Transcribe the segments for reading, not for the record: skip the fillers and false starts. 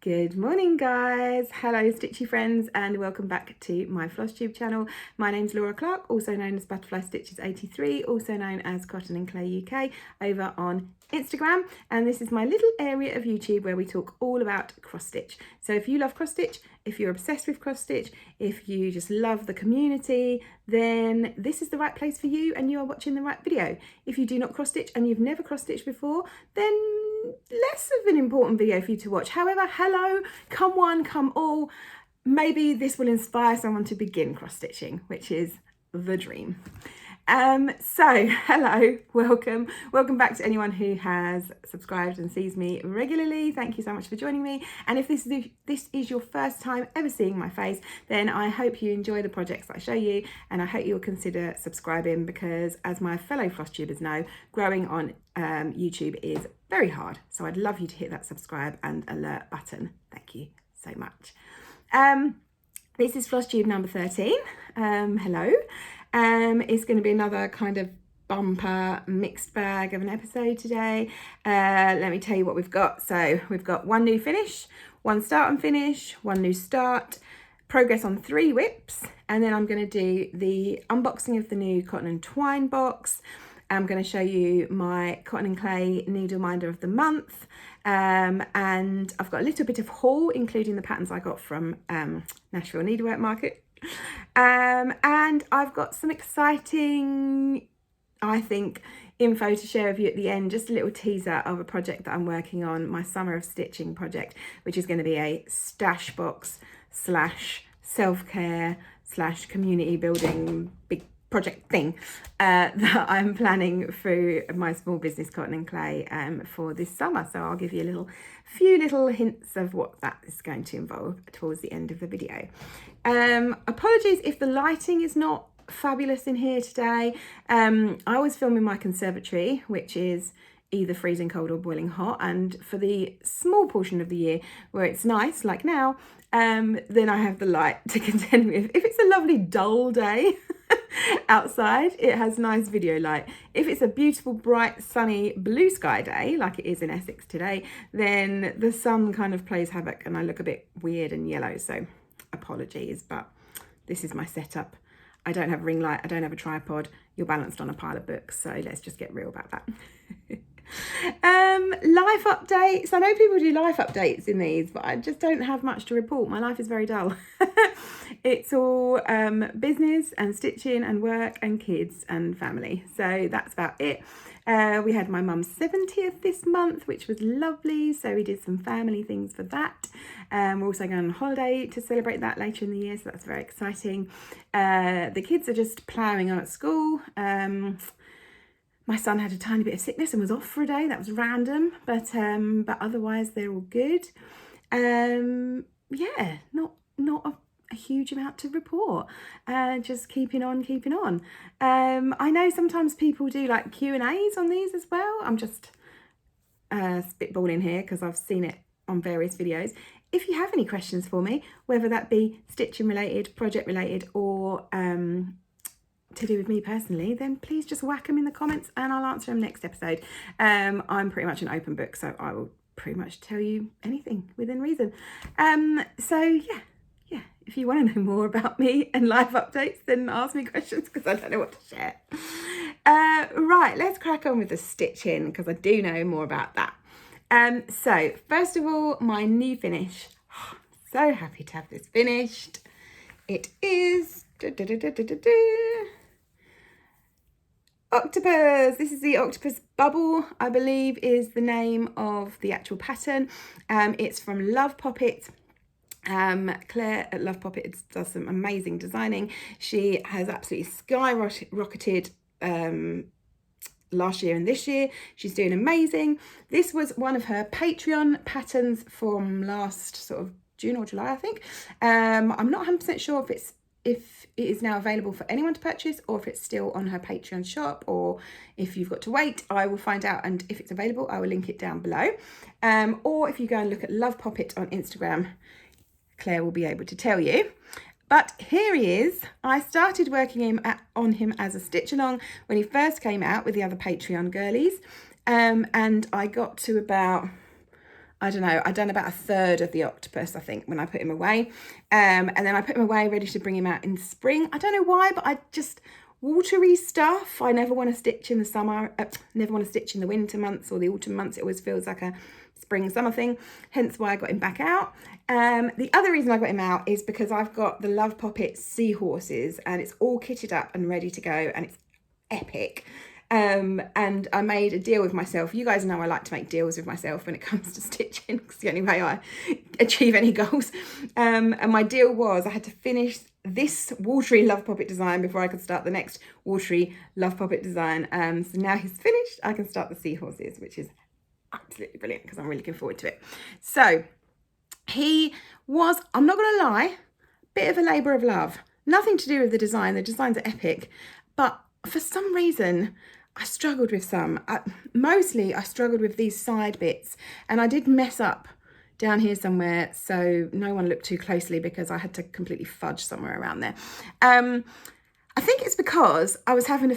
Good morning guys, hello stitchy friends and welcome back to my Flosstube channel. My name's Laura Clark, also known as Butterfly Stitches 83, also known as Cotton and Clay UK over on Instagram, and this is my little area of YouTube where we talk all about cross stitch. So if you love cross stitch, if you're obsessed with cross stitch, if you just love the community, then this is the right place for you and you are watching the right video. If you do not cross stitch and you've never cross stitched before, then less of an important video for you to watch. However, hello, come one, come all. Maybe this will inspire someone to begin cross stitching, which is the dream. So hello, welcome back to anyone who has subscribed and sees me regularly. Thank you so much for joining me, and if this is your first time ever seeing my face, then I hope you enjoy the projects that I show you, and I hope you'll consider subscribing, because as my fellow Flosstubers know, growing on YouTube is very hard. So I'd love you to hit that subscribe and alert button. Thank you so much. This is Flosstube number 13. Hello. It's going to be another kind of bumper mixed bag of an episode today. Let me tell you what we've got. So we've got one new finish, one start and finish, one new start, progress on 3 whips, and then I'm going to do the unboxing of the new Cotton and Twine box. I'm going to show you my Cotton and Clay needle minder of the month, and I've got a little bit of haul, including the patterns I got from Nashville Needlework Market. And I've got some exciting, I think, info to share with you at the end, just a little teaser of a project that I'm working on, my Summer of Stitching project, which is going to be a stash box / self-care / community building big project thing that I'm planning through my small business Cotton and Clay for this summer. So I'll give you a few little hints of what that is going to involve towards the end of the video. Apologies if the lighting is not fabulous in here today. I always film in my conservatory, which is either freezing cold or boiling hot, and for the small portion of the year where it's nice like now, then I have the light to contend with. If it's a lovely dull day outside, it has nice video light. If it's a beautiful bright sunny blue sky day like it is in Essex today, then the sun kind of plays havoc and I look a bit weird and yellow, so apologies, but this is my setup. I don't have a ring light, I don't have a tripod, you're balanced on a pile of books, so let's just get real about that. Life updates. I know people do life updates in these, but I just don't have much to report. My life is very dull. It's all business and stitching and work and kids and family, so that's about it. We had my mum's 70th this month, which was lovely, so we did some family things for that. We're also going on holiday to celebrate that later in the year, so that's very exciting. The kids are just ploughing on at school. My son had a tiny bit of sickness and was off for a day. That was random, but otherwise they're all good. Yeah, not a huge amount to report. Just keeping on. I know sometimes people do like Q&As on these as well. I'm just spitballing here because I've seen it on various videos. If you have any questions for me, whether that be stitching related, project related, or to do with me personally, then please just whack them in the comments and I'll answer them next episode. I'm pretty much an open book, so I will pretty much tell you anything within reason. So yeah, if you want to know more about me and life updates, then ask me questions because I don't know what to share. Right, let's crack on with the stitching because I do know more about that. So first of all, my new finish. So happy to have this finished. It is Octopus. This is the Octopus Bubble, I believe is the name of the actual pattern. It's from Love Poppet. Claire at Love Poppet does some amazing designing. She has absolutely skyrocketed last year and this year. She's doing amazing. This was one of her Patreon patterns from last sort of June or July, I think. I'm not 100% sure if it is now available for anyone to purchase or if it's still on her Patreon shop, or if you've got to wait. I will find out, and if it's available I will link it down below, or if you go and look at Love Poppet on Instagram, Claire will be able to tell you. But here he is. I started working on him as a stitch along when he first came out with the other Patreon girlies, and I got to about I don't know, I'd done about a third of the Octopus, I think, when I put him away. And then I put him away ready to bring him out in spring. I don't know why, but I just, watery stuff, I never want to stitch in the summer, never want to stitch in the winter months or the autumn months. It always feels like a spring summer thing, hence why I got him back out. The other reason I got him out is because I've got the Love Poppet seahorses and it's all kitted up and ready to go and it's epic. And I made a deal with myself. You guys know I like to make deals with myself when it comes to stitching, because it's the only way I achieve any goals. And my deal was I had to finish this watery Love Poppet design before I could start the next watery Love Poppet design. So now he's finished, I can start the seahorses, which is absolutely brilliant because I'm really looking forward to it. So he was, I'm not going to lie, bit of a labour of love. Nothing to do with the design. The designs are epic, but for some reason I struggled with some. Mostly I struggled with these side bits, and I did mess up down here somewhere, so no one looked too closely because I had to completely fudge somewhere around there. I think it's because I was having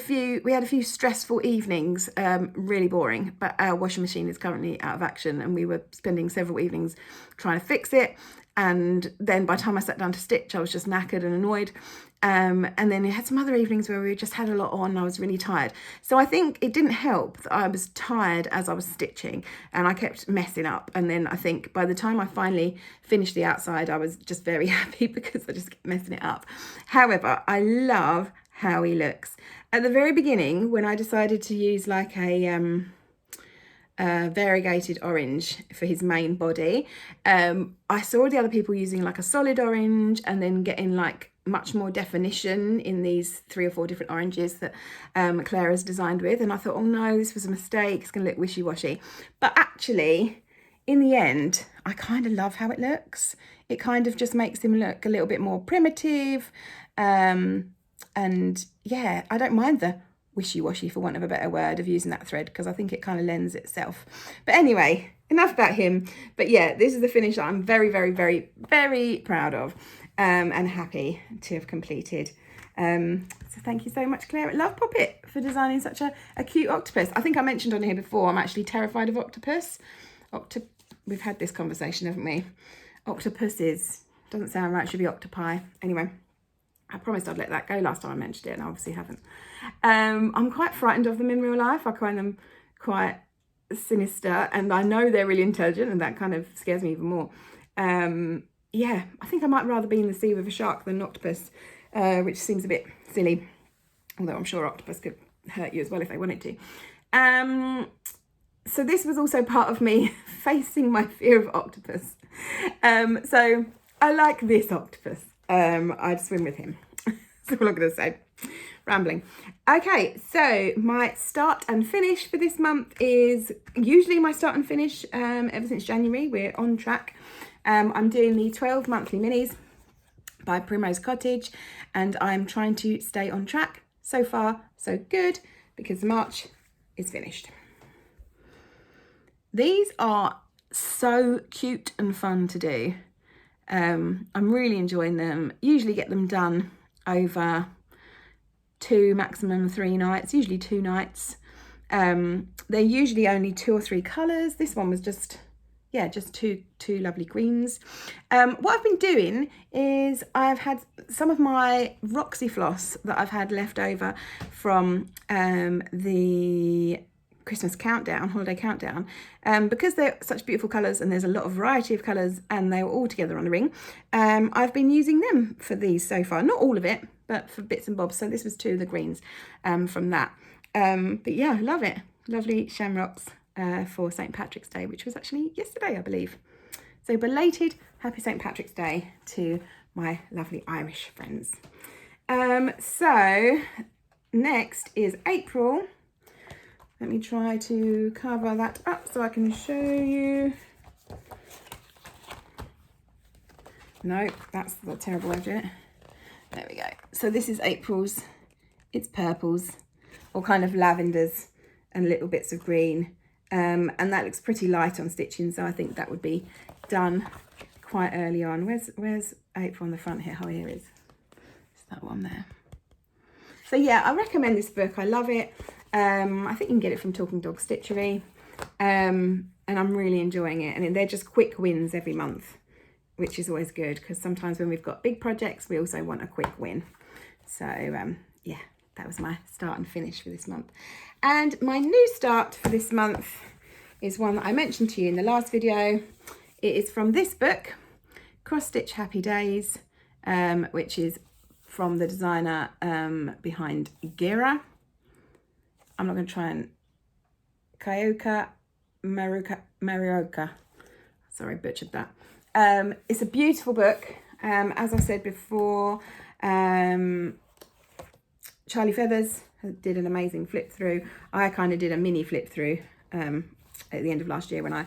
we had a few stressful evenings, really boring, but our washing machine is currently out of action and we were spending several evenings trying to fix it. And then by the time I sat down to stitch, I was just knackered and annoyed. And then I had some other evenings where we just had a lot on and I was really tired. So I think it didn't help that I was tired as I was stitching and I kept messing up. And then I think by the time I finally finished the outside, I was just very happy because I just kept messing it up. However, I love how he looks. At the very beginning, when I decided to use like a variegated orange for his main body, I saw the other people using like a solid orange and then getting like much more definition in these 3 or 4 different oranges that Claire has designed with, and I thought, oh no, this was a mistake, it's going to look wishy-washy. But actually in the end I kind of love how it looks. It kind of just makes him look a little bit more primitive, and yeah, I don't mind the wishy-washy, for want of a better word, of using that thread, because I think it kind of lends itself. But anyway, enough about him. But yeah, this is the finish that I'm very, very, very, very proud of, and happy to have completed. So thank you so much, Claire at Love Poppet, for designing such a cute octopus. I think I mentioned on here before, I'm actually terrified of octopus. We've had this conversation, haven't we? Octopuses. Doesn't sound right, should be octopi. Anyway, I promised I'd let that go last time I mentioned it, and I obviously haven't. I'm quite frightened of them in real life. I find them quite sinister, and I know they're really intelligent, and that kind of scares me even more. Yeah, I think I might rather be in the sea with a shark than an octopus, which seems a bit silly, although I'm sure octopus could hurt you as well if they wanted to. So this was also part of me facing my fear of octopus. So I like this octopus. I'd swim with him. That's all I'm going to say. Rambling. Okay, so my start and finish for this month is usually my start and finish ever since January. We're on track. I'm doing the 12 monthly minis by Primrose Cottage, and I'm trying to stay on track. So far, so good, because March is finished. These are so cute and fun to do. I'm really enjoying them. Usually get them done over 2, maximum 3 nights, usually 2 nights. They're usually only 2 or 3 colours. This one was just two lovely greens. What I've been doing is I've had some of my Roxy floss that I've had left over from the Christmas countdown, holiday countdown, because they're such beautiful colours and there's a lot of variety of colours and they were all together on a ring. I've been using them for these so far, not all of it, but for bits and bobs. So this was 2 of the greens from that. But yeah, I love it. Lovely shamrocks for St. Patrick's Day, which was actually yesterday, I believe. So belated happy St. Patrick's Day to my lovely Irish friends. So next is April. Let me try to cover that up so I can show you. No, that's the terrible way of doing it. There we go. So this is April's. It's purples, or kind of lavenders and little bits of green. And that looks pretty light on stitching, so I think that would be done quite early on. Where's April on the front here? Oh, here it is. It's that one there. So yeah, I recommend this book. I love it. I think you can get it from Talking Dog Stitchery. And and I'm really enjoying it. And they're just quick wins every month, which is always good, because sometimes when we've got big projects, we also want a quick win. So yeah, that was my start and finish for this month. And my new start for this month is one that I mentioned to you in the last video. It is from this book, Cross Stitch Happy Days, which is from the designer behind Gira. I'm not going to try and Kyoka Marioka. Sorry, butchered that. It's a beautiful book. As I said before, Charlie Feathers did an amazing flip through. I kind of did a mini flip through at the end of last year when I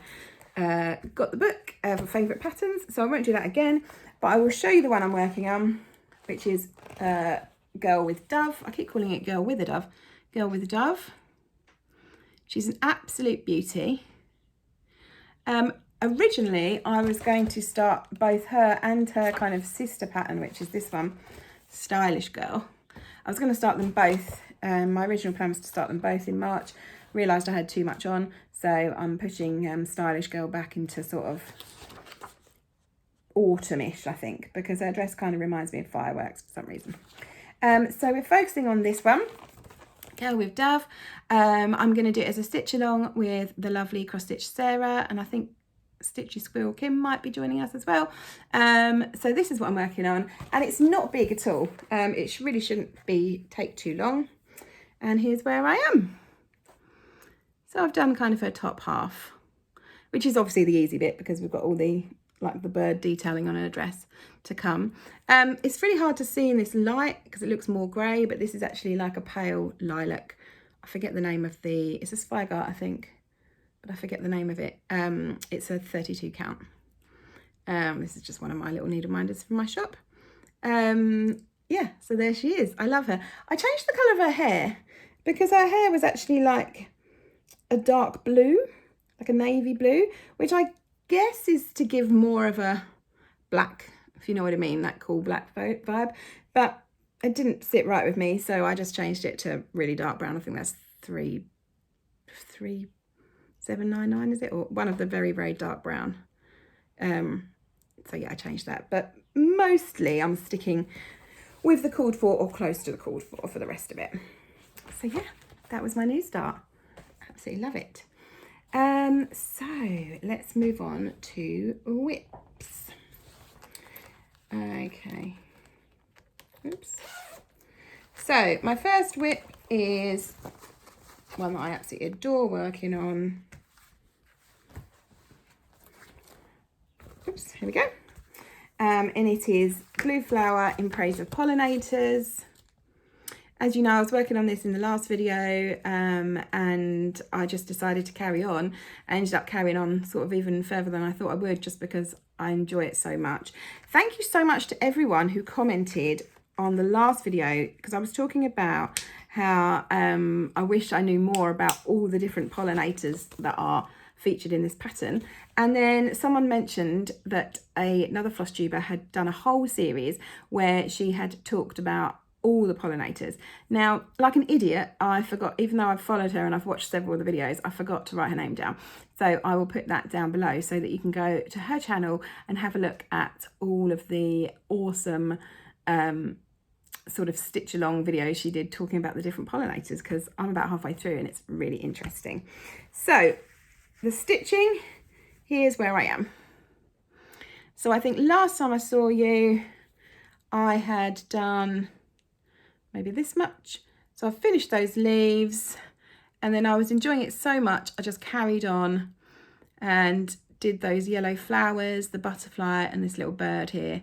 got the book for favourite patterns. So I won't do that again, but I will show you the one I'm working on, which is Girl with Dove. I keep calling it Girl with a Dove. Girl with a Dove. She's an absolute beauty. Originally, I was going to start both her and her kind of sister pattern, which is this one, Stylish Girl. I was going to start them both. My original plan was to start them both in March. Realised I had too much on, so I'm pushing Stylish Girl back into sort of autumnish, I think, because her dress kind of reminds me of fireworks for some reason. So we're focusing on this one, Girl with Dove. I'm going to do it as a stitch along with the lovely Cross Stitch Sarah, and I think Stitchy Squirrel Kim might be joining us as well. So this is what I'm working on, and it's not big at all. It really shouldn't take too long. And here's where I am. So I've done kind of her top half, which is obviously the easy bit because we've got all the the bird detailing on her dress to come. It's really hard to see in this light because it looks more grey, but this is actually like a pale lilac. I forget the name of it's a Spygart, I think, but I forget the name of it. It's a 32 count. This is just one of my little needle minders from my shop. Yeah, so there she is. I love her. I changed the colour of her hair because her hair was actually like a dark blue, like a navy blue, which I guess is to give more of a black, if you know what I mean, that cool black vibe. But it didn't sit right with me, so I just changed it to really dark brown. I think that's 3799, is it? Or one of the very, very dark brown. So yeah, I changed that. But mostly I'm sticking with the called for or close to the called for the rest of it. So yeah, that was my new start. Absolutely love it. So let's move on to whips. Okay. Oops. So my first whip is one that I absolutely adore working on. Oops, here we go. And it is Blue Flower in Praise of Pollinators. As you know, I was working on this in the last video, and I just decided to carry on. I ended up carrying on sort of even further than I thought I would, just because I enjoy it so much. Thank you so much to everyone who commented on the last video, because I was talking about how I wish I knew more about all the different pollinators that are featured in this pattern. And then someone mentioned that another Flosstuber had done a whole series where she had talked about all the pollinators. Now, like an idiot, I forgot, even though I've followed her and I've watched several of the videos, I forgot to write her name down. So I will put that down below so that you can go to her channel and have a look at all of the awesome sort of stitch along videos she did talking about the different pollinators, because I'm about halfway through and it's really interesting. So the stitching, here's where I am. So I think last time I saw you, I had done maybe this much. So I finished those leaves, and then I was enjoying it so much, I just carried on and did those yellow flowers, the butterfly, and this little bird here.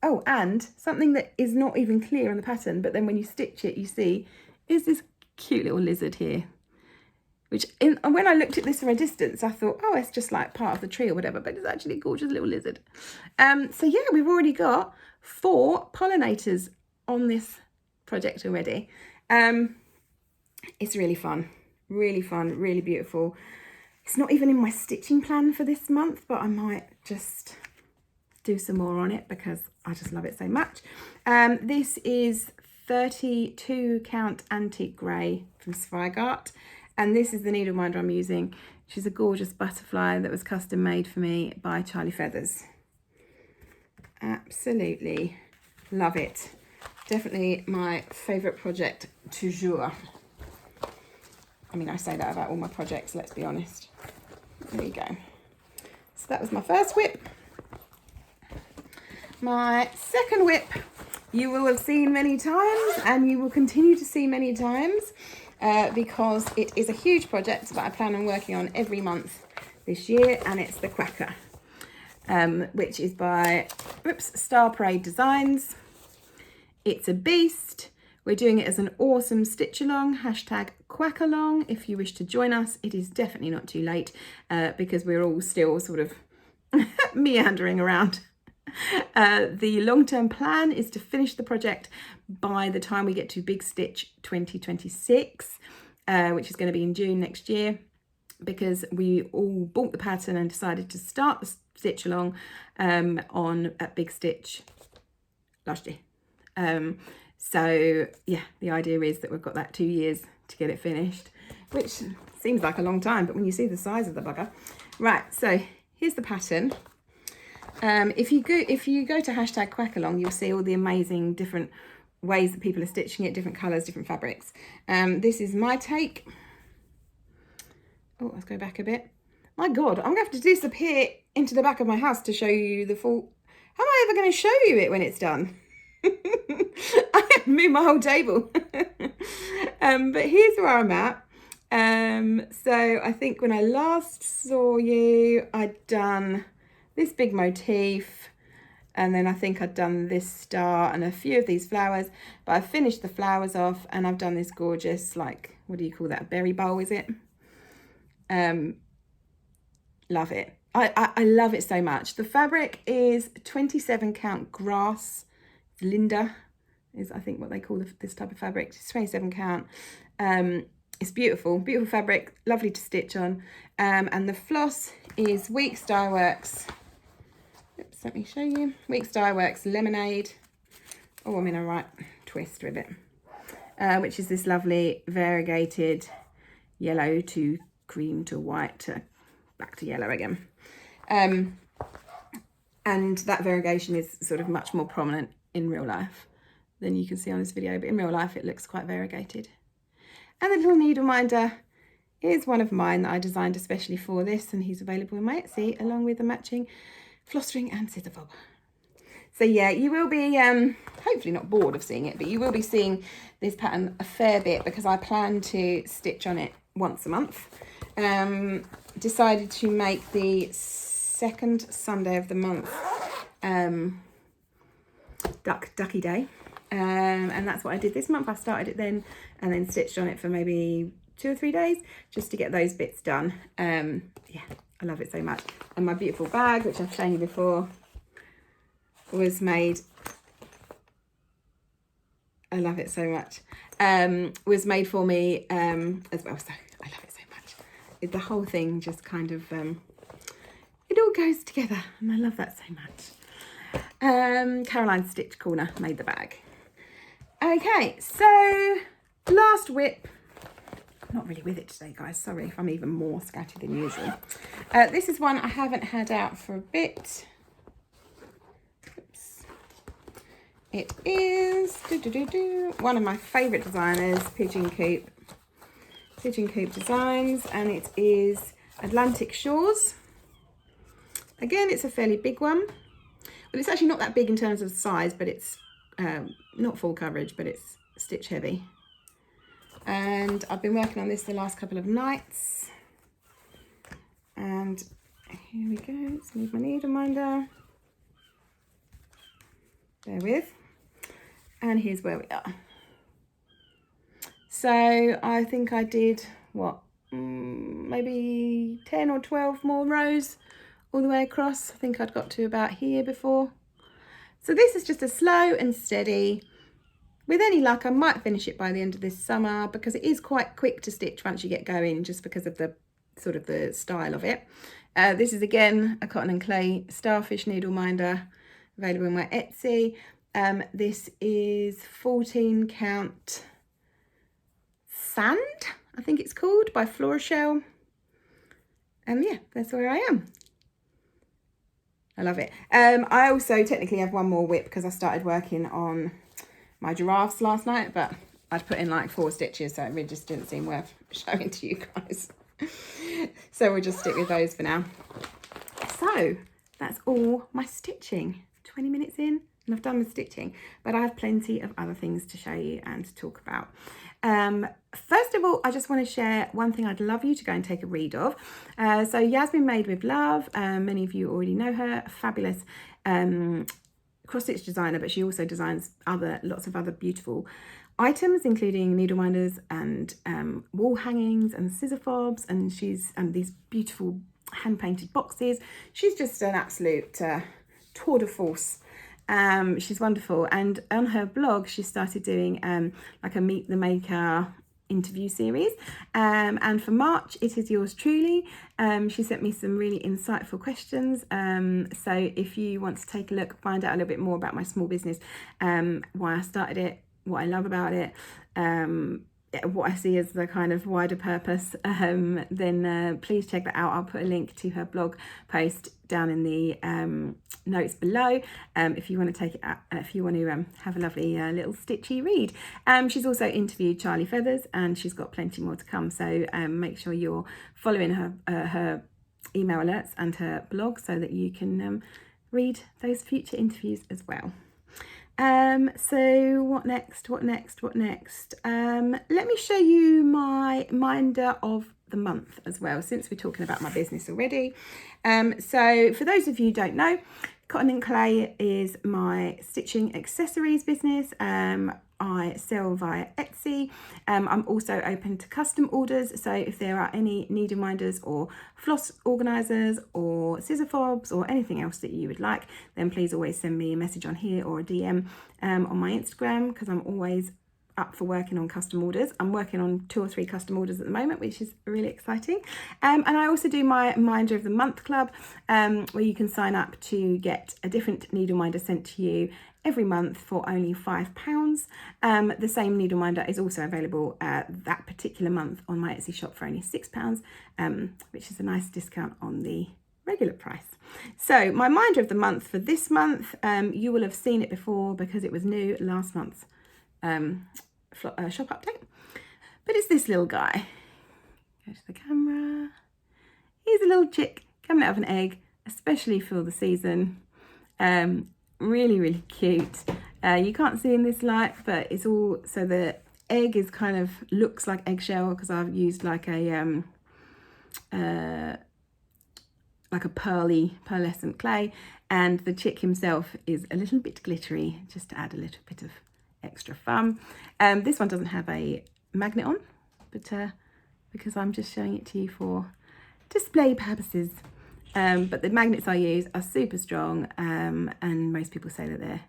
Oh, and something that is not even clear on the pattern, but then when you stitch it, you see, is this cute little lizard here. Which, when I looked at this from a distance, I thought, oh, it's just like part of the tree or whatever, but it's actually a gorgeous little lizard. So yeah, we've already got 4 pollinators on this project already. It's really fun, really beautiful. It's not even in my stitching plan for this month, but I might just do some more on it because I just love it so much. This is 32 count antique grey from Spygart. And this is the needle minder I'm using, which is a gorgeous butterfly that was custom made for me by Charlie Feathers. Absolutely love it. Definitely my favourite project toujours. I mean, I say that about all my projects, let's be honest. There you go. So that was my first whip. My second whip you will have seen many times, and you will continue to see many times, because it is a huge project that I plan on working on every month this year, and it's the Quacker, which is by Star Parade Designs. It's a beast. We're doing it as an awesome stitch along, hashtag Quackalong. If you wish to join us, it is definitely not too late, because we're all still sort of meandering around. The long-term plan is to finish the project by the time we get to Big Stitch 2026, which is going to be in June next year, because we all bought the pattern and decided to start the stitch along at Big Stitch last year. So yeah, the idea is that we've got that 2 years to get it finished, which seems like a long time, but when you see the size of the bugger. Right, so here's the pattern. If you go to hashtag Quackalong, you'll see all the amazing different ways that people are stitching it, different colours, different fabrics. This is my take. Oh, let's go back a bit. My God, I'm going to have to disappear into the back of my house to show you the full... How am I ever going to show you it when it's done? I have to move my whole table. But here's where I'm at. So I think when I last saw you, I'd done this big motif, and then I think I'd done this star and a few of these flowers, but I've finished the flowers off, and I've done this gorgeous, like, what do you call that, a berry bowl, is it? Love it. I love it so much. The fabric is 27 count grass Linda is, I think, what they call this type of fabric. It's 27 count. It's beautiful fabric, lovely to stitch on. And the floss is Weeks Dye Works. Oops, let me show you. Weeks Dye Works Lemonade. Oh, I'm in a right twist with it. Which is this lovely variegated yellow to cream to white to back to yellow again. And that variegation is sort of much more prominent in real life than you can see on this video, but in real life it looks quite variegated. And the little needle minder is one of mine that I designed especially for this, and he's available in my Etsy along with the matching floss string and scissor fob. So yeah, you will be hopefully not bored of seeing it, but you will be seeing this pattern a fair bit because I plan to stitch on it once a month. Decided to make the second Sunday of the month Ducky Day, and that's what I did this month. I started it then and then stitched on it for maybe 2 or 3 days just to get those bits done. Yeah, I love it so much. And my beautiful bag, which I've shown you before, was made, I love it so much, was made for me as well, so I love it so much. The whole thing just kind of it all goes together, and I love that so much. Caroline's Stitch Corner made the bag. Okay, so last whip. I'm not really with it today, guys. Sorry if I'm even more scatty than usual. This is one I haven't had out for a bit. Oops. It is one of my favourite designers, Pigeon Coop. Pigeon Coop Designs, and it is Atlantic Shores. Again, it's a fairly big one. Well, it's actually not that big in terms of size, but it's not full coverage, but it's stitch heavy. And I've been working on this the last couple of nights. And here we go. Let's move my needle minder. Bear with. And here's where we are. So I think I did, what, maybe 10 or 12 more rows all the way across. I think I'd got to about here before. So this is just a slow and steady. With any luck, I might finish it by the end of this summer because it is quite quick to stitch once you get going, just because of the sort of the style of it. This is again a cotton and clay starfish needle minder, available in my Etsy. This is 14 count sand, I think it's called, by Florashell. And yeah, that's where I am. I love it. I also technically have one more whip because I started working on my giraffes last night, but I'd put in like 4 stitches, so it really just didn't seem worth showing to you guys. So we'll just stick with those for now. So that's all my stitching. 20 minutes in and I've done the stitching, but I have plenty of other things to show you and to talk about. First of all, I just want to share one thing I'd love you to go and take a read of. So Yasmin Made with Love, many of you already know her, a fabulous cross-stitch designer, but she also designs lots of other beautiful items, including needle minders and wall hangings and scissor fobs, and these beautiful hand-painted boxes. She's just an absolute tour de force. She's wonderful, and on her blog she started doing like a Meet the Maker interview series, and for March it is yours truly. She sent me some really insightful questions, so if you want to take a look, find out a little bit more about my small business, why I started it, what I love about it, what I see as the kind of wider purpose, then please check that out. I'll put a link to her blog post down in the notes below, if you want to take it out, if you want to have a lovely little stitchy read. She's also interviewed Charlie Feathers, and she's got plenty more to come, so make sure you're following her email alerts and her blog so that you can read those future interviews as well. So what next? Let me show you my minder of the month as well, since we're talking about my business already. So for those of you who don't know, Cotton and Clay is my stitching accessories business. I sell via Etsy. I'm also open to custom orders, so if there are any needle minders or floss organisers or scissor fobs or anything else that you would like, then please always send me a message on here or a DM on my Instagram, because I'm always up for working on custom orders. I'm working on 2 or 3 custom orders at the moment, which is really exciting. And I also do my Minder of the Month club, where you can sign up to get a different needle minder sent to you every month for only £5. The same needle minder is also available that particular month on my Etsy shop for only £6, which is a nice discount on the regular price. So my minder of the month for this month, you will have seen it before because it was new last month's shop update, but it's this little guy. Go to the camera. He's a little chick coming out of an egg, especially for the season. Really cute. You can't see in this light, but it's all, so the egg is kind of looks like eggshell because I've used like a pearlescent clay, and the chick himself is a little bit glittery, just to add a little bit of extra fun. This one doesn't have a magnet on, but because I'm just showing it to you for display purposes. But the magnets I use are super strong, and most people say that they're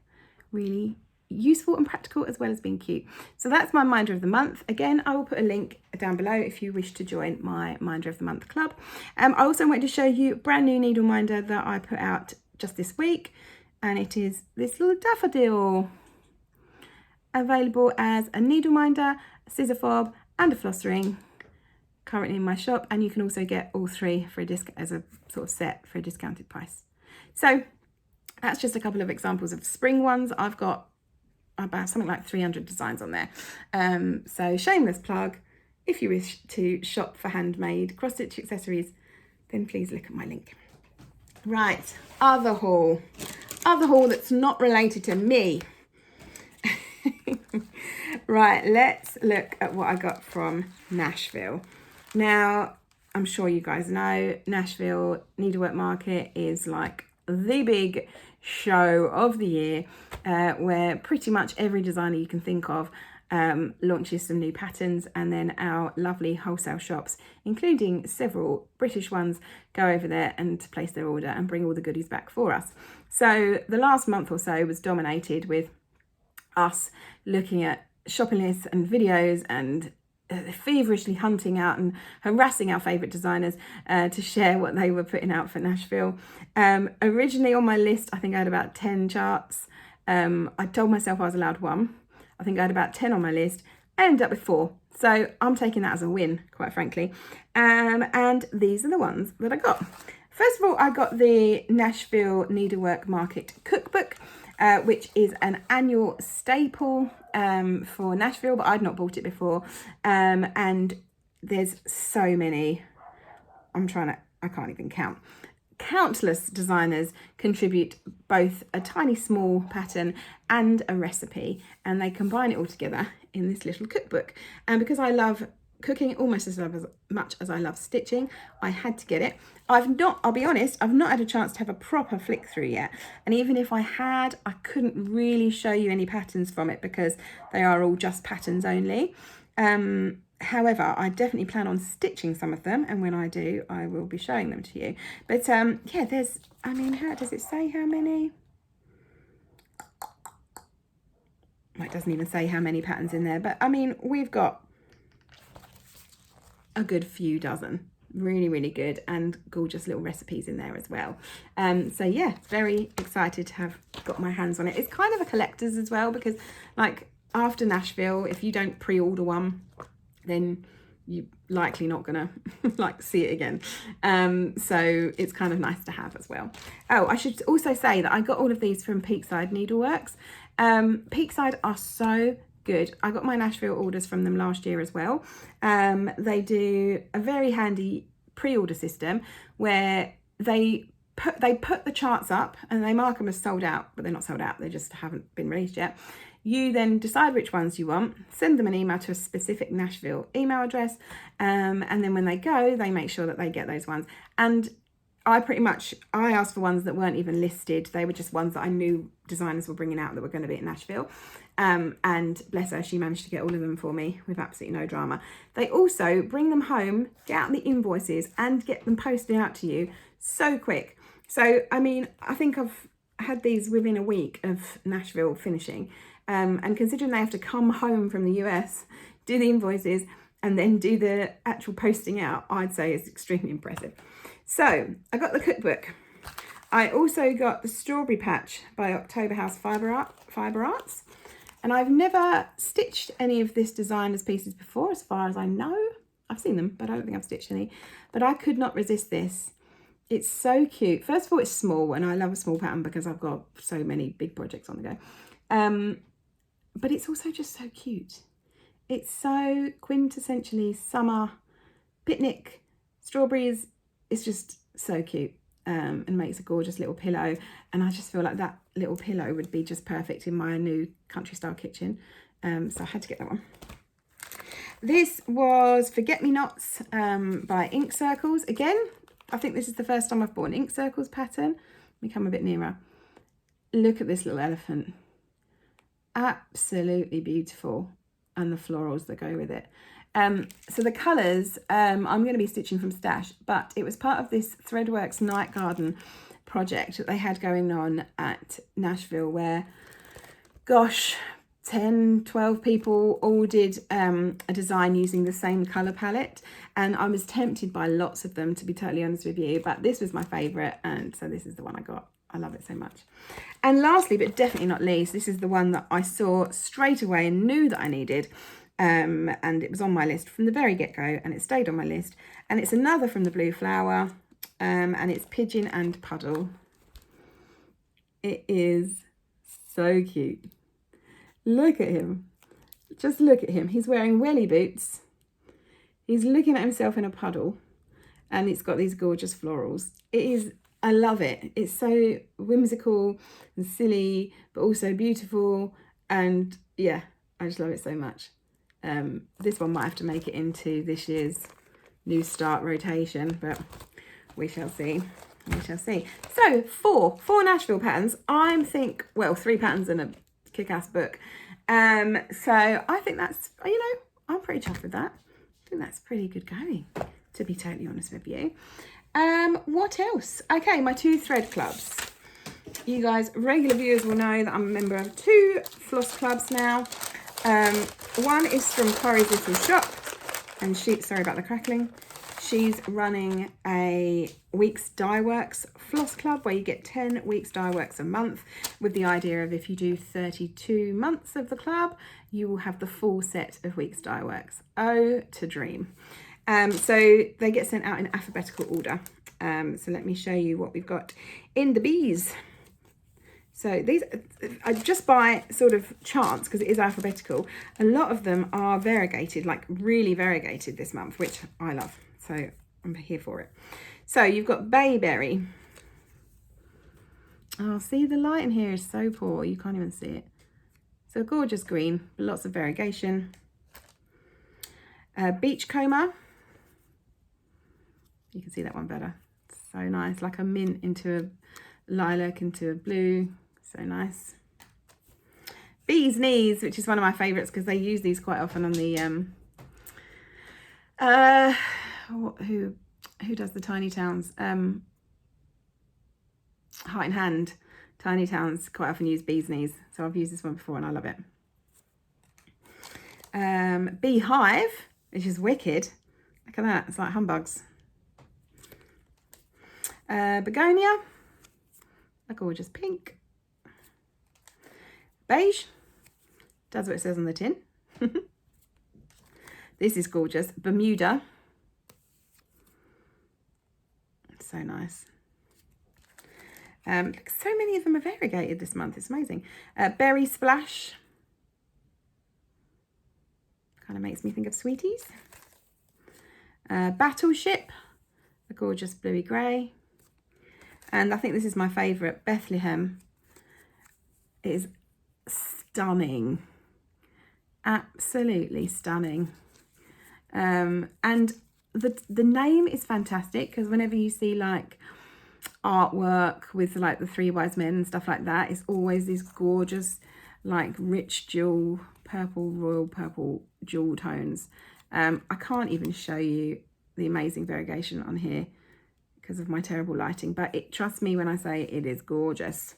really useful and practical as well as being cute. So that's my Minder of the Month. Again, I will put a link down below if you wish to join my Minder of the Month club. I also want to show you a brand new needle minder that I put out just this week, and it is this little daffodil, available as a needle minder, a scissor fob and a floss ring, currently in my shop, and you can also get all 3 for a discount as a sort of set for a discounted price. So that's just a couple of examples of spring ones. I've got about something like 300 designs on there. So shameless plug, if you wish to shop for handmade cross-stitch accessories, then please look at my link. Right, other haul that's not related to me. Right, let's look at what I got from Nashville. Now, I'm sure you guys know, Nashville Needlework Market is like the big show of the year, where pretty much every designer you can think of launches some new patterns, and then our lovely wholesale shops, including several British ones, go over there and place their order and bring all the goodies back for us. So the last month or so was dominated with us looking at shopping lists and videos and feverishly hunting out and harassing our favourite designers to share what they were putting out for Nashville. Originally on my list, I think I had about 10 charts. I told myself I was allowed 1. I think I had about 10 on my list. I ended up with 4. So I'm taking that as a win, quite frankly. And these are the ones that I got. First of all, I got the Nashville Needlework Market Cookbook, which is an annual staple for Nashville, but I'd not bought it before. And there's so many, I can't even count. Countless designers contribute both a tiny small pattern and a recipe, and they combine it all together in this little cookbook. And because I love cooking almost as much as I love stitching, I had to get it. I'll be honest, I've not had a chance to have a proper flick through yet. And even if I had, I couldn't really show you any patterns from it because they are all just patterns only. However, I definitely plan on stitching some of them, and when I do, I will be showing them to you. But yeah, how does it say how many? Well, it doesn't even say how many patterns in there, but I mean, we've got a good few dozen. Really, really good, and gorgeous little recipes in there as well. So yeah, very excited to have got my hands on it. It's kind of a collector's as well, because like after Nashville, if you don't pre-order one, then you're likely not gonna like see it again. So it's kind of nice to have as well. Oh, I should also say that I got all of these from Peakside Needleworks. Peakside are so good. I got my Nashville orders from them last year as well. They do a very handy pre-order system where they put the charts up and they mark them as sold out, but they're not sold out, they just haven't been released yet. You then decide which ones you want, send them an email to a specific Nashville email address, and then when they go, they make sure that they get those ones. And I asked for ones that weren't even listed. They were just ones that I knew designers were bringing out that were going to be at Nashville. And bless her, she managed to get all of them for me with absolutely no drama. They also bring them home, get out the invoices and get them posted out to you so quick. So, I mean, I think I've had these within a week of Nashville finishing. And considering they have to come home from the US, do the invoices, and then do the actual posting out, I'd say is extremely impressive. So I got the cookbook. I also got the Strawberry Patch by Octopus Fiber Arts. And I've never stitched any of this designer's pieces before, as far as I know. I've seen them, but I don't think I've stitched any. But I could not resist this. It's so cute. First of all, it's small, and I love a small pattern because I've got so many big projects on the go. But it's also just so cute. It's so quintessentially summer, picnic, strawberries. It's just so cute, and makes a gorgeous little pillow. And I just feel like that little pillow would be just perfect in my new country style kitchen. So I had to get that one. This was Forget-Me-Nots by Ink Circles. Again, I think this is the first time I've bought an Ink Circles pattern. Let me come a bit nearer. Look at this little elephant. Absolutely beautiful, and the florals that go with it. So the colours, I'm going to be stitching from stash, but it was part of this Threadworks Night Garden project that they had going on at Nashville, where, gosh, 10, 12 people all did a design using the same colour palette, and I was tempted by lots of them, to be totally honest with you, but this was my favourite, and so this is the one I got. I love it so much. And lastly, but definitely not least, this is the one that I saw straight away and knew that I needed, and it was on my list from the very get-go, and it stayed on my list, and it's another from the Blue Flower, and it's Pigeon and Puddle. It is so cute. Look at him. Just look at him. He's wearing welly boots. He's looking at himself in a puddle, and it's got these gorgeous florals. I love it. It's so whimsical and silly, but also beautiful. And yeah, I just love it so much. This one might have to make it into this year's new start rotation, but we shall see. We shall see. So four Nashville patterns. Well, 3 patterns in a kick-ass book. So I think that's, I'm pretty chuffed with that. I think that's pretty good going, to be totally honest with you. What else? Okay, my 2 thread clubs. You guys, regular viewers will know that I'm a member of 2 floss clubs now. One is from Corrie's Little Shop, and sorry about the crackling. she's running a Weeks Dye Works Floss Club where you get 10 Weeks Dye Works a month, with the idea of if you do 32 months of the club, you will have the full set of Weeks Dye Works. Oh, to dream. So they get sent out in alphabetical order. So let me show you what we've got in the bees. So these are just by sort of chance, because it is alphabetical. A lot of them are variegated, like really variegated this month, which I love. So I'm here for it. So you've got Bayberry. Oh, see, the light in here is so poor, you can't even see it. So gorgeous green, lots of variegation. Beachcomber. You can see that one better. So nice, like a mint into a lilac into a blue. So nice. Bee's Knees, which is one of my favourites because they use these quite often on the who does the Tiny Towns? Heart in Hand. Tiny Towns quite often use Bee's Knees. So I've used this one before and I love it. Beehive, which is wicked. Look at that, it's like humbugs. Begonia, a gorgeous pink. Beige, does what it says on the tin. This is gorgeous. Bermuda, so nice. So many of them are variegated this month, it's amazing. Berry Splash, kind of makes me think of sweeties. Battleship, a gorgeous bluey grey. And I think this is my favourite, Bethlehem. It is stunning, absolutely stunning. And the name is fantastic, because whenever you see like artwork with like the Three Wise Men and stuff like that, it's always these gorgeous like rich jewel purple, royal purple jewel tones. I can't even show you the amazing variegation on here because of my terrible lighting, but trust me when I say it is gorgeous.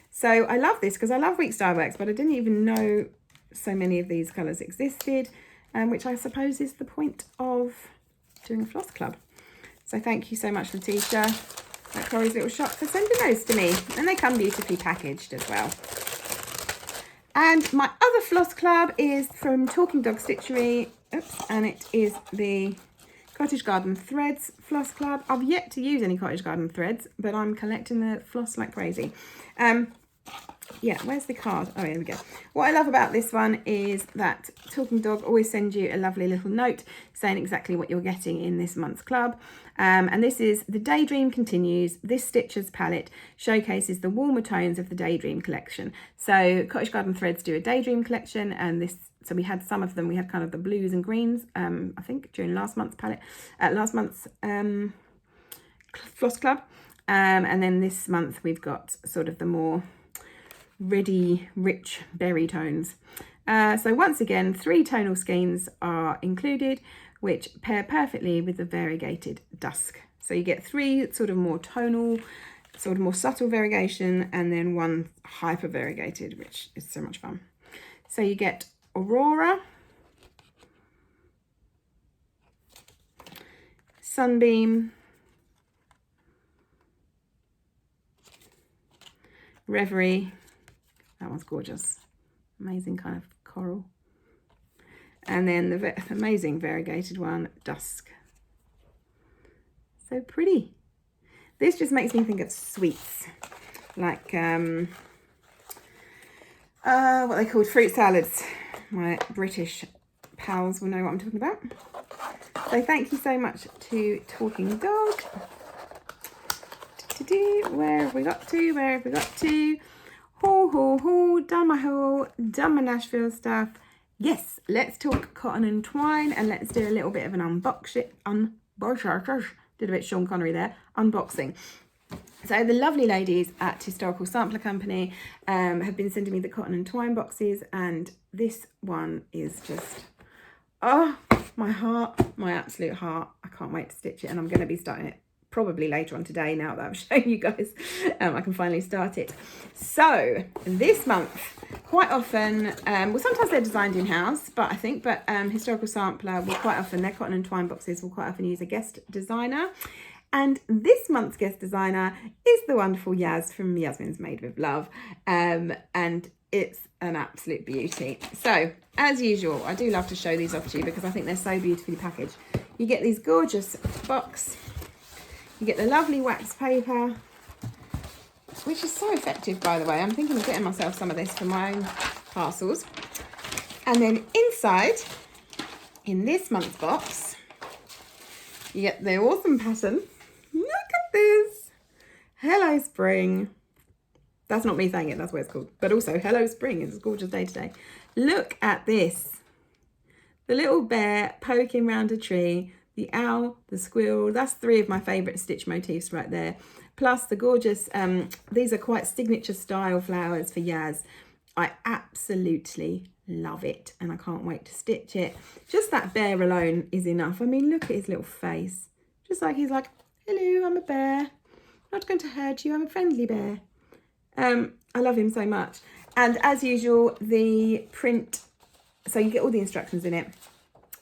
So I love this because I love Weeks Dye Works, but I didn't even know so many of these colours existed, which I suppose is the point of doing a floss club. So thank you so much, Letitia, at Corey's Little Shop, for sending those to me, and they come beautifully packaged as well. And my other floss club is from Talking Dog Stitchery, and it is the Cottage Garden Threads Floss Club. I've yet to use any Cottage Garden threads, but I'm collecting the floss like crazy. Yeah, where's the card? Oh, here we go. What I love about this one is that Talking Dog always sends you a lovely little note saying exactly what you're getting in this month's club. And this is The Daydream Continues. This Stitcher's palette showcases the warmer tones of the Daydream collection. So Cottage Garden Threads do a Daydream collection, and this, so we had some of them. We had kind of the blues and greens, I think, during last month's palette, last month's floss club. And then this month we've got sort of the more ready, rich berry tones. So once again, 3 tonal schemes are included, which pair perfectly with the variegated dusk. So you get 3 sort of more tonal, sort of more subtle variegation, and then 1 hyper variegated, which is so much fun. So you get Aurora, Sunbeam, Reverie. That one's gorgeous, amazing kind of coral. And then the amazing variegated one, Dusk. So pretty. This just makes me think of sweets, like what they called fruit salads. My British pals will know what I'm talking about. So thank you so much to Talking Dog. Where have we got to? Where have we got to? Haul, done my haul, done my Nashville stuff. Yes, let's talk cotton and twine, and let's do a little bit of an did a bit Sean Connery there, unboxing. So the lovely ladies at Historical Sampler Company have been sending me the cotton and twine boxes, and this one is just, oh, my heart, my absolute heart. I can't wait to stitch it, and I'm going to be starting it probably later on today, now that I've shown you guys. I can finally start it. So this month, quite often, well, sometimes they're designed in-house, but Historical Sampler will quite often, their cotton and twine boxes will quite often use a guest designer. And this month's guest designer is the wonderful Yaz from Yasmin's Made with Love. And it's an absolute beauty. So, as usual, I do love to show these off to you because I think they're so beautifully packaged. You get these gorgeous box. You get the lovely wax paper, which is so effective, by the way. I'm thinking of getting myself some of this for my own parcels. And then inside, in this month's box, you get the awesome pattern. Look at this. Hello Spring. That's not me saying it, that's what it's called. But also, hello Spring. It's a gorgeous day today. Look at this. The little bear poking round a tree. The owl, the squirrel. That's 3 of my favourite stitch motifs right there. Plus the gorgeous, these are quite signature style flowers for Yaz. I absolutely love it. And I can't wait to stitch it. Just that bear alone is enough. I mean, look at his little face. Just like he's like, hello, I'm a bear. I'm not going to hurt you. I'm a friendly bear. I love him so much. And as usual, the print, so you get all the instructions in it,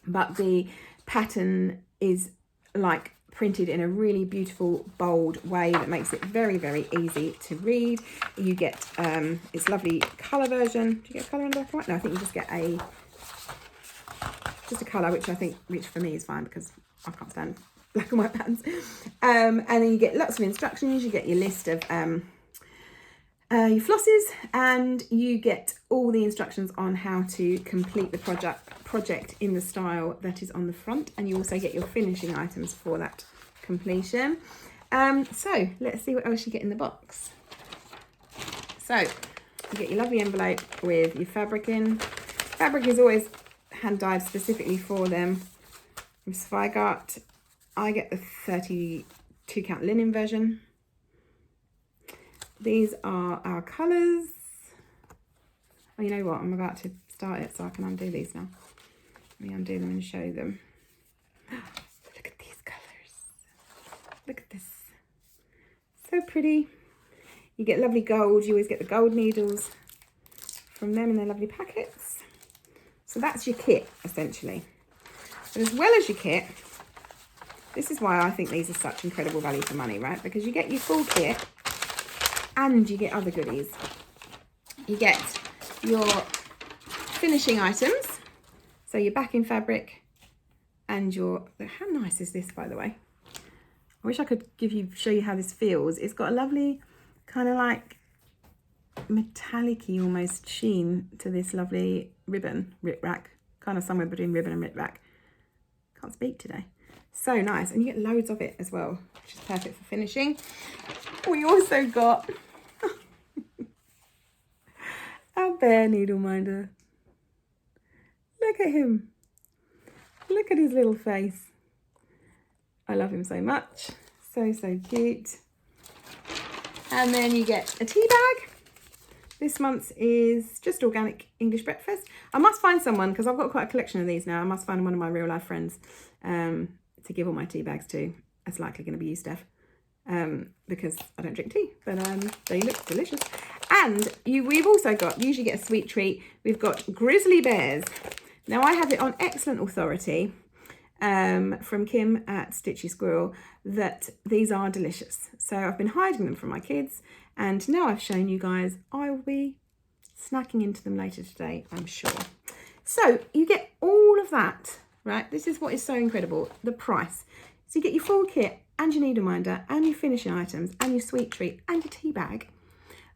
but the pattern is like printed in a really beautiful, bold way that makes it very, very easy to read. You get it's lovely colour version. Do you get a colour in the black and white? No, I think you just get just a colour, which for me is fine because I can't stand black and white patterns. And then you get lots of instructions. You get your list of your flosses, and you get all the instructions on how to complete the project in the style that is on the front, and you also get your finishing items for that completion. So let's see what else you get in the box. So you get your lovely envelope with your fabric in. Fabric is always hand dyed specifically for them from Zweigart. I get the 32 count linen version. These are our colours. Oh, you know what? I'm about to start it, so I can undo these now. Let me undo them and show them. Look at these colours. Look at this. So pretty. You get lovely gold. You always get the gold needles from them in their lovely packets. So that's your kit, essentially. But as well as your kit, this is why I think these are such incredible value for money, right? Because you get your full kit, and you get other goodies. You get your finishing items, so your backing fabric and your, how nice is this, by the way? I wish I could show you how this feels. It's got a lovely kind of like metallic-y almost sheen to this lovely ribbon, rip-rack, kind of somewhere between ribbon and rip-rack. Can't speak today. So nice, and you get loads of it as well, which is perfect for finishing. We also got our bear needle minder. Look at him. Look at his little face. I love him so much. So, so cute. And then you get a tea bag. This month's is just organic English breakfast. I must find someone, because I've got quite a collection of these now. I must find one of my real life friends to give all my tea bags to. It's likely going to be you, Steph, because I don't drink tea, but they look delicious. And we've also got, usually get a sweet treat, we've got grizzly bears. Now I have it on excellent authority from Kim at Stitchy Squirrel that these are delicious. So I've been hiding them from my kids, and now I've shown you guys, I will be snacking into them later today, I'm sure. So you get all of that, right? This is what is so incredible, the price. So you get your full kit and your needle minder and your finishing items and your sweet treat and your tea bag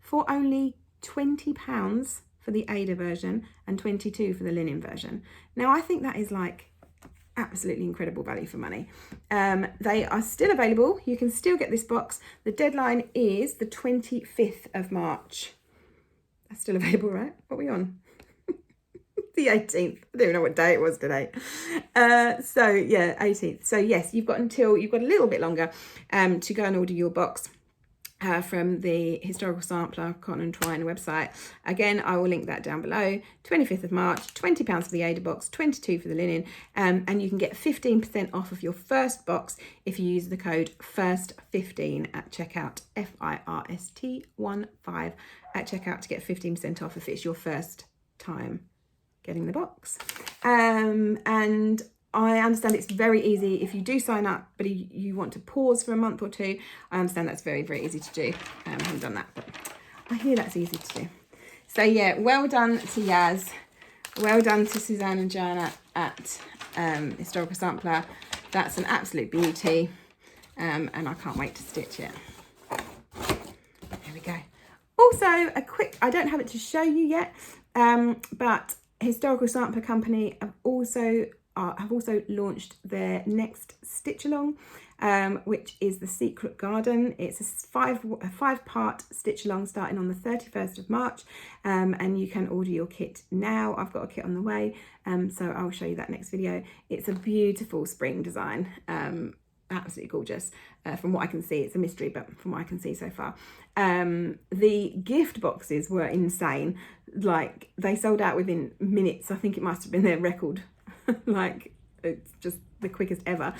for only £20 for the Ada version and £22 for the linen version. Now I think that is like absolutely incredible value for money. They are still available. You can still get this box. The deadline is the 25th of March. That's still available, right? What are we on? The 18th. I don't even know what day it was today. So yeah, 18th. So yes, you've got a little bit longer to go and order your box. from the Historical Sampler Cotton and Twine website. Again, I will link that down below. 25th of March, £20 for the Ada box, 22 for the linen, and you can get 15% off of your first box if you use the code FIRST15 at checkout, FIRST15 at checkout to get 15% off if it's your first time getting the box. And I understand it's very easy if you do sign up, but you want to pause for a month or two. I understand that's very, very easy to do. I haven't done that, but I hear that's easy to do. So yeah, well done to Yaz. Well done to Suzanne and Joanna at Historical Sampler. That's an absolute beauty. And I can't wait to stitch it. There we go. Also, a quick, I don't have it to show you yet, but Historical Sampler Company have also launched their next stitch along, which is the Secret Garden. It's a five-part stitch along starting on the 31st of March, and you can order your kit now. I've got a kit on the way, so I'll show you that next video. It's a beautiful spring design, absolutely gorgeous. From what I can see, it's a mystery, but from what I can see so far, the gift boxes were insane. Like, they sold out within minutes. I think it must have been their record. Like, it's just the quickest ever,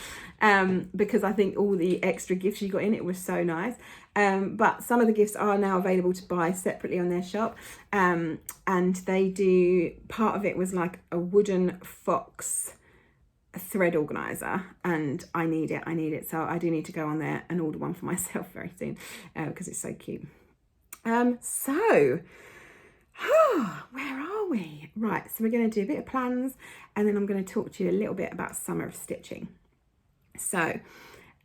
because I think all the extra gifts you got in it was so nice. But some of the gifts are now available to buy separately on their shop, and they do, part of it was like a wooden fox thread organizer, and I need it, so I do need to go on there and order one for myself very soon, because it's so cute. Where are we? Right, so we're going to do a bit of plans, and then I'm going to talk to you a little bit about summer of stitching. So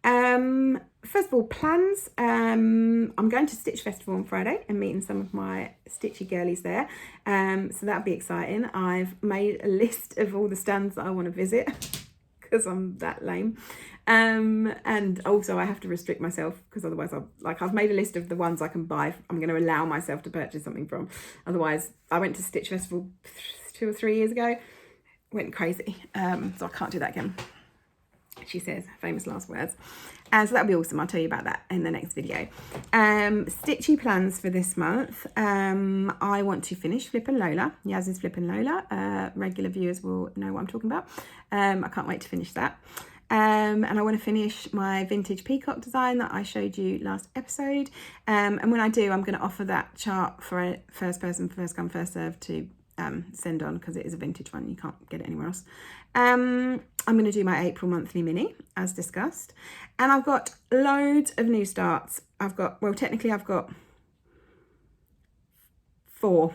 first of all, plans. I'm going to Stitch Festival on Friday and meeting some of my stitchy girlies there, so that'll be exciting. I've made a list of all the stands that I want to visit because I'm that lame, and also I have to restrict myself because otherwise I've made a list of the ones I can buy. I'm going to allow myself to purchase something from. Otherwise, I went to Stitch Festival 2 or 3 years ago, went crazy, so I can't do that again. She says, famous last words. So that'll be awesome. I'll tell you about that in the next video. Stitchy plans for this month. I want to finish Flip and Lola, Yaz's Flip and Lola. Regular viewers will know what I'm talking about. I can't wait to finish that. And I want to finish my vintage peacock design that I showed you last episode. And when I do, I'm going to offer that chart for a first person, first come, first serve to send on, because it is a vintage one. You can't get it anywhere else. I'm going to do my April monthly mini as discussed, and I've got loads of new starts. Technically I've got 4.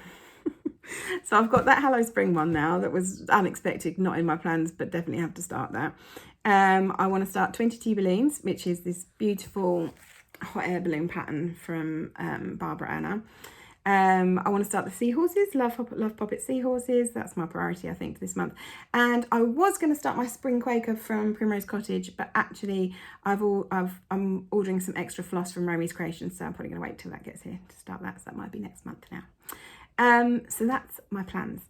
So I've got that Hello Spring one now that was unexpected, not in my plans, but definitely have to start that. I want to start 22 balloons, which is this beautiful hot air balloon pattern from Barbara Anna. I want to start the seahorses, love Poppet seahorses. That's my priority, I think, for this month. And I was going to start my spring Quaker from Primrose Cottage, but actually I'm ordering some extra floss from Romy's Creations, so I'm probably going to wait till that gets here to start that. So that might be next month now. So that's my plans.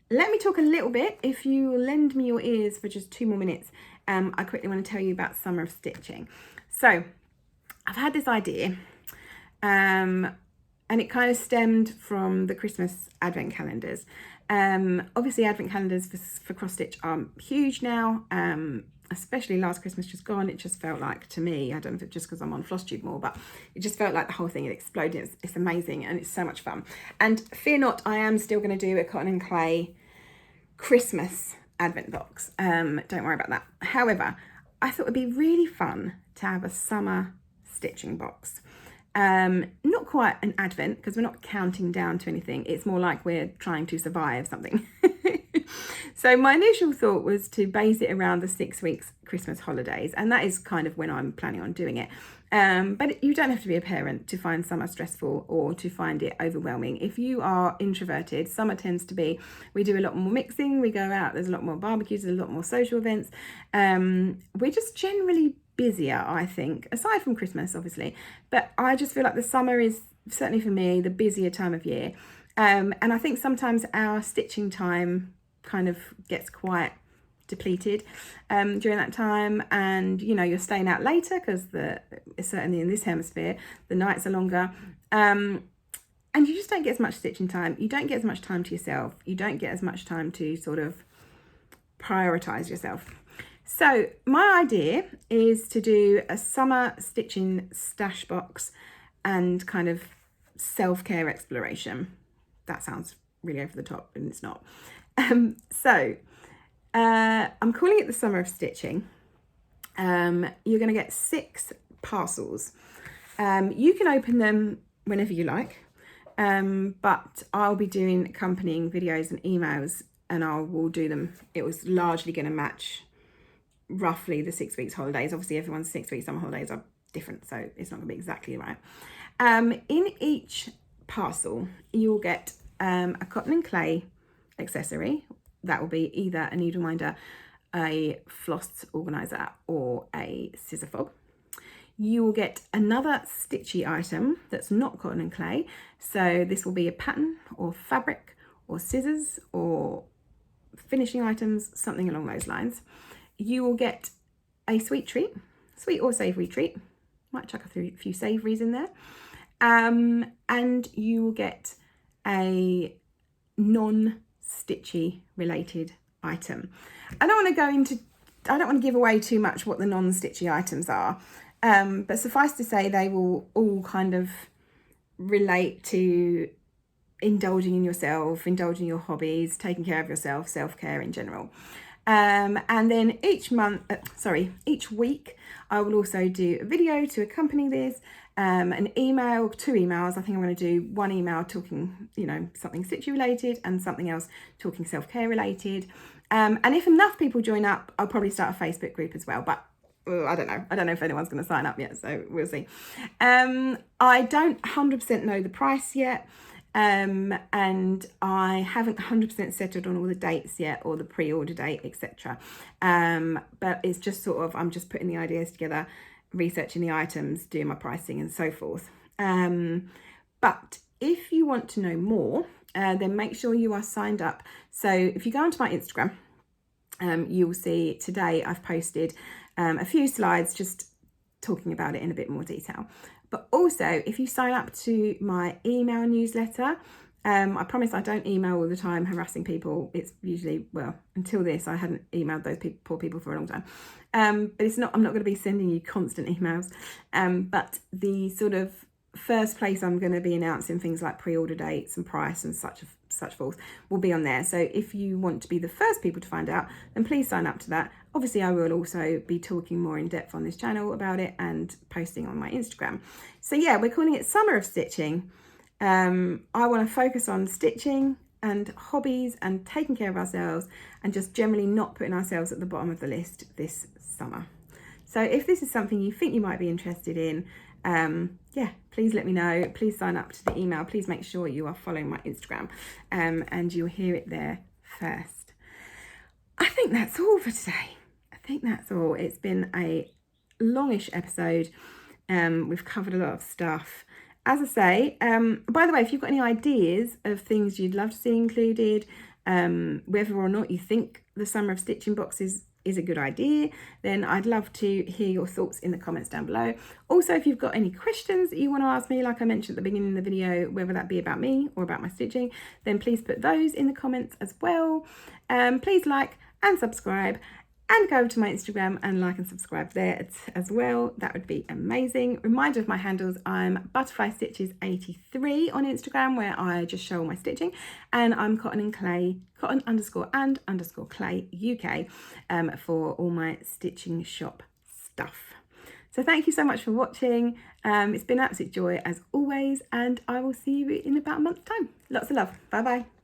Let me talk a little bit, if you will lend me your ears for just 2 more minutes. I quickly want to tell you about summer of stitching. So I've had this idea, and it kind of stemmed from the Christmas advent calendars. Obviously advent calendars for cross stitch are huge now, especially last Christmas just gone. It just felt like, to me, I don't know if it's just because I'm on Flosstube more, but it just felt like the whole thing had exploded. It's amazing and it's so much fun. And fear not, I am still going to do a cotton and clay Christmas advent box. Don't worry about that. However, I thought it'd be really fun to have a summer stitching box. Not quite an advent, because we're not counting down to anything. It's more like we're trying to survive something. So my initial thought was to base it around the 6 weeks Christmas holidays, and that is kind of when I'm planning on doing it. But you don't have to be a parent to find summer stressful or to find it overwhelming. If you are introverted, summer tends to be, we do a lot more mixing, we go out, there's a lot more barbecues, there's a lot more social events. We're just generally busier, I think, aside from Christmas, obviously. But I just feel like the summer is, certainly for me, the busier time of year. And I think sometimes our stitching time kind of gets quite depleted during that time, and you know, you're staying out later because certainly in this hemisphere the nights are longer, and you just don't get as much stitching time. You don't get as much time to yourself. You don't get as much time to sort of prioritize yourself. So my idea is to do a summer stitching stash box and kind of self-care exploration. That sounds really over the top, and it's not. So I'm calling it the Summer of Stitching. You're going to get 6 parcels. You can open them whenever you like, but I'll be doing accompanying videos and emails, and I will do them. It was largely going to match roughly the 6 weeks holidays. Obviously everyone's 6 weeks summer holidays are different, so it's not going to be exactly right. In each parcel you'll get a cotton and clay accessory. That will be either a needle minder, a floss organizer, or a scissor fob. You will get another stitchy item that's not cotton and clay, so this will be a pattern or fabric or scissors or finishing items, something along those lines. You will get a sweet treat, sweet or savoury treat. Might chuck a few savouries in there. And you will get a non-stitchy related item. I don't want to give away too much what the non-stitchy items are, but suffice to say they will all kind of relate to indulging in yourself, indulging in your hobbies, taking care of yourself, self-care in general. And then each week I will also do a video to accompany this, an email, 2 emails. I think I'm going to do 1 email talking, you know, something stitchy related, and something else talking self-care related. And if enough people join up, I'll probably start a Facebook group as well, but I don't know if anyone's going to sign up yet, so we'll see. I don't 100% know the price yet. And I haven't 100% settled on all the dates yet, or the pre-order date, etc. But it's just sort of, I'm just putting the ideas together, researching the items, doing my pricing and so forth. But if you want to know more, then make sure you are signed up. So if you go onto my Instagram, you will see today I've posted a few slides just talking about it in a bit more detail. But also, if you sign up to my email newsletter, I promise I don't email all the time harassing people. It's usually, well, until this, I hadn't emailed those poor people for a long time. But I'm not going to be sending you constant emails. But the sort of first place I'm going to be announcing things like pre-order dates and price and such forth will be on there. So if you want to be the first people to find out, then please sign up to that. Obviously, I will also be talking more in depth on this channel about it and posting on my Instagram. So yeah, we're calling it Summer of Stitching. I want to focus on stitching and hobbies and taking care of ourselves, and just generally not putting ourselves at the bottom of the list this summer. So if this is something you think you might be interested in, yeah, please let me know. Please sign up to the email. Please make sure you are following my Instagram, and you'll hear it there first. I think that's all for today. I think that's all. It's been a longish episode. We've covered a lot of stuff. As I say, by the way, if you've got any ideas of things you'd love to see included, whether or not you think the Summer of Stitching box is a good idea, then I'd love to hear your thoughts in the comments down below. Also, if you've got any questions that you want to ask me, like I mentioned at the beginning of the video, whether that be about me or about my stitching, then please put those in the comments as well. Please like and subscribe, and go over to my Instagram and like and subscribe there as well. That would be amazing. Reminder of my handles: I'm Butterfly Stitches 83 on Instagram, where I just show all my stitching, and I'm cotton _and_clay UK for all my stitching shop stuff. So thank you so much for watching. It's been an absolute joy as always, and I will see you in about a month's time. Lots of love. Bye bye.